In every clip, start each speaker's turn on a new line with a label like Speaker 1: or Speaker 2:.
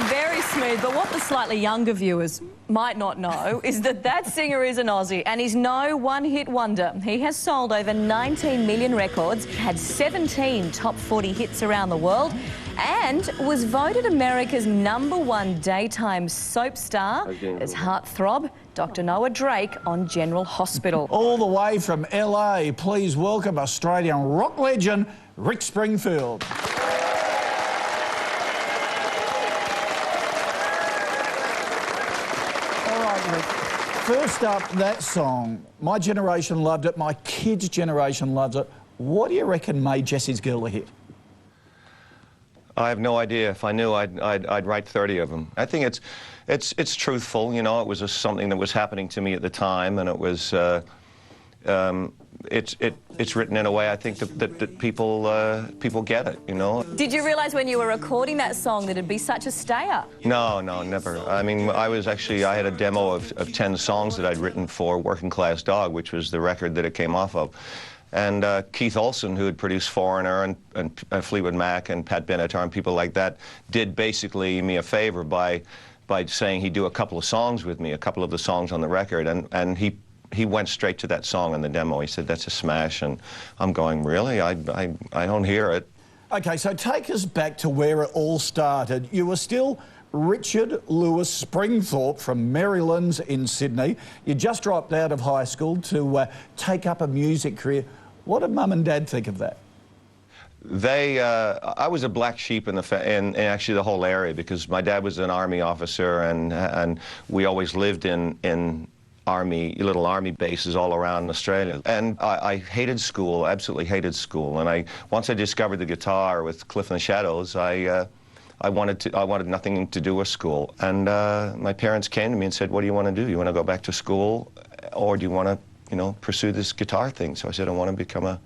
Speaker 1: Very smooth, but what the slightly younger viewers might not know is that that singer is an Aussie and he's no one-hit wonder. He has sold over 19 million records, had 17 top 40 hits around the world, and was voted America's #1 daytime soap star as heartthrob Dr. Noah Drake on General Hospital.
Speaker 2: All the way from LA, please welcome Australian rock legend Rick Springfield. All right, Rick. First up, that song. My generation loved it. My kids' generation loves it. What do you reckon made Jesse's Girl a hit?
Speaker 3: I have no idea. If I knew, I'd write 30 of them. I think it's truthful. You know, it was something that was happening to me at the time, and it was it's written in a way I think that people get it. You know.
Speaker 1: Did you realise when you were recording that song that it'd be such a stayer?
Speaker 3: No, never. I mean, I had a demo of 10 songs that I'd written for Working Class Dog, which was the record that it came off of. And Keith Olsen, who had produced Foreigner and Fleetwood Mac and Pat Benatar and people like that, did basically me a favor by saying he'd do a couple of songs with me, a couple of the songs on the record, and he went straight to that song in the demo. He said, "That's a smash," and I'm going, "Really? I don't hear it."
Speaker 2: Okay, so take us back to where it all started. You were still Richard Lewis Springthorpe from Marylands in Sydney. You just dropped out of high school to take up a music career. What did Mum and Dad think of that?
Speaker 3: I was a black sheep in actually the whole area, because my dad was an Army officer, and we always lived in little army bases all around Australia. And I hated school, absolutely hated school. And once I discovered the guitar with Cliff and the Shadows, I wanted nothing to do with school. And my parents came to me and said, "What do you want to do? You want to go back to school, or do you want to, pursue this guitar thing?" So I said, "I want to become a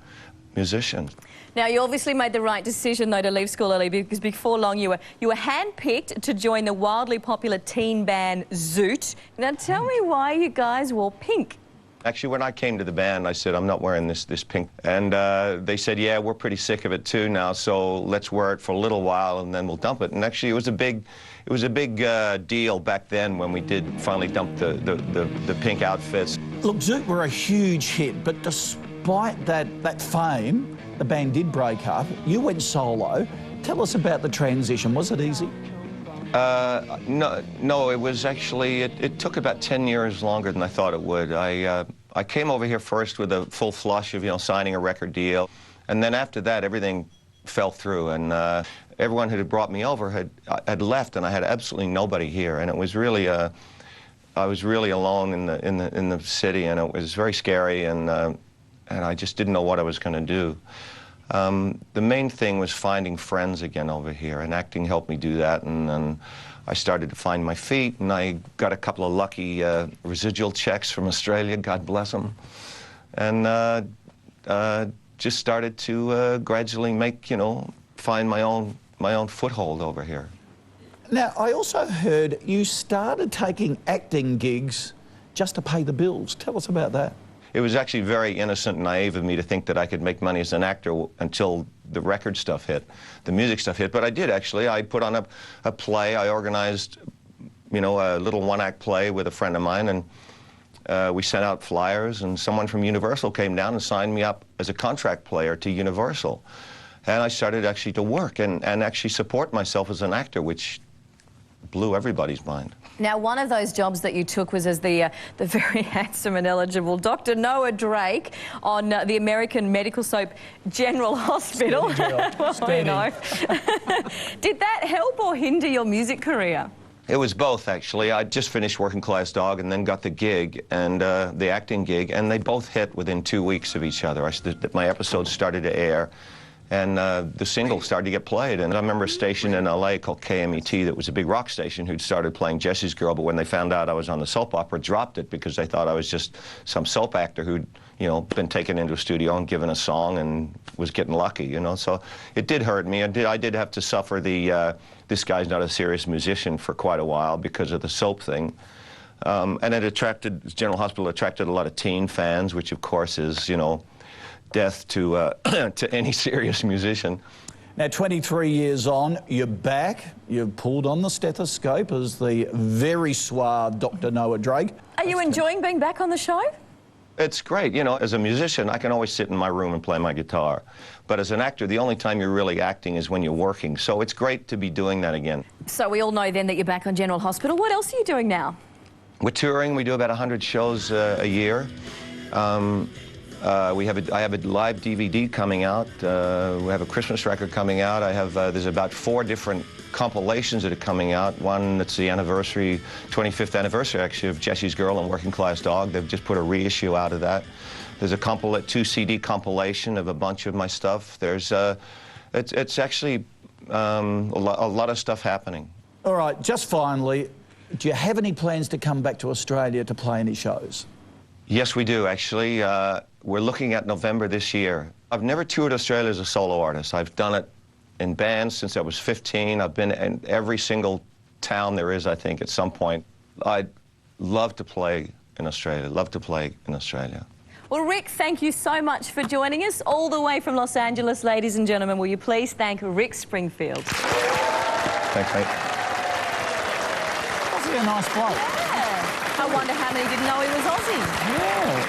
Speaker 3: musician."
Speaker 1: Now, you obviously made the right decision, though, to leave school early, because before long you were handpicked to join the wildly popular teen band Zoot. Now, tell me why you guys wore pink.
Speaker 3: Actually, when I came to the band, I said, "I'm not wearing this pink." And they said, "Yeah, we're pretty sick of it too now, so let's wear it for a little while and then we'll dump it." And actually, it was a big deal back then when we did finally dump the pink outfits.
Speaker 2: Look, Zoot were a huge hit, but despite that fame, the band did break up. You went solo. Tell us about the transition. Was it easy?
Speaker 3: No, it was actually, it took about 10 years longer than I thought it would. I came over here first with a full flush of, signing a record deal. And then after that, everything fell through. And everyone who had brought me over had left, and I had absolutely nobody here. And it was really, I was really alone in the city, and it was very scary, and I just didn't know what I was going to do. The main thing was finding friends again over here, and acting helped me do that, and I started to find my feet, and I got a couple of lucky residual checks from Australia, God bless them, and just started to gradually find my own foothold over here.
Speaker 2: Now, I also heard you started taking acting gigs just to pay the bills. Tell us about that.
Speaker 3: It was actually very innocent and naive of me to think that I could make money as an actor until the record stuff hit, the music stuff hit. But I did, actually. I put on a play. I organized, a little one-act play with a friend of mine, and we sent out flyers, and someone from Universal came down and signed me up as a contract player to Universal. And I started actually to work and actually support myself as an actor, which blew everybody's mind.
Speaker 1: Now, one of those jobs that you took was as the very handsome and eligible Dr. Noah Drake on the American medical soap General Hospital. I know. Did that help or hinder your music career?
Speaker 3: It was both, actually. I just finished Working Class Dog and then got the gig, and the acting gig, and they both hit within 2 weeks of each other. My episodes started to air, and the single started to get played. And I remember a station in LA called KMET that was a big rock station who'd started playing Jesse's Girl, but when they found out I was on the soap opera, dropped it because they thought I was just some soap actor who'd, been taken into a studio and given a song and was getting lucky, So it did hurt me. I did have to suffer this guy's not a serious musician for quite a while because of the soap thing. And General Hospital attracted a lot of teen fans, which of course is, death to any serious musician.
Speaker 2: Now, 23 years on, you're back. You've pulled on the stethoscope as the very suave Dr. Noah Drake.
Speaker 1: Are you enjoying being back on the show?
Speaker 3: It's great. You know, as a musician, I can always sit in my room and play my guitar. But as an actor, the only time you're really acting is when you're working. So it's great to be doing that again.
Speaker 1: So we all know then that you're back on General Hospital. What else are you doing now?
Speaker 3: We're touring. We do about 100 shows a year. I have a live DVD coming out. We have a Christmas record coming out. There's about 4 different compilations that are coming out. One that's the 25th anniversary actually of Jesse's Girl and Working Class Dog. They've just put a reissue out of that. There's a 2 CD compilation of a bunch of my stuff. It's actually a lot of stuff happening.
Speaker 2: All right, just finally, do you have any plans to come back to Australia to play any shows?
Speaker 3: Yes, we do, actually. We're looking at November this year. I've never toured Australia as a solo artist. I've done it in bands since I was 15. I've been in every single town there is, I think, at some point. I'd love to play in Australia, Well, Rick, thank you so much for joining us all the way from Los Angeles, ladies and gentlemen. Will you please thank Rick Springfield? Thanks, mate.
Speaker 2: Aussie, a nice bloke.
Speaker 1: Yeah. I wonder how many didn't know he was Aussie.
Speaker 2: Yeah.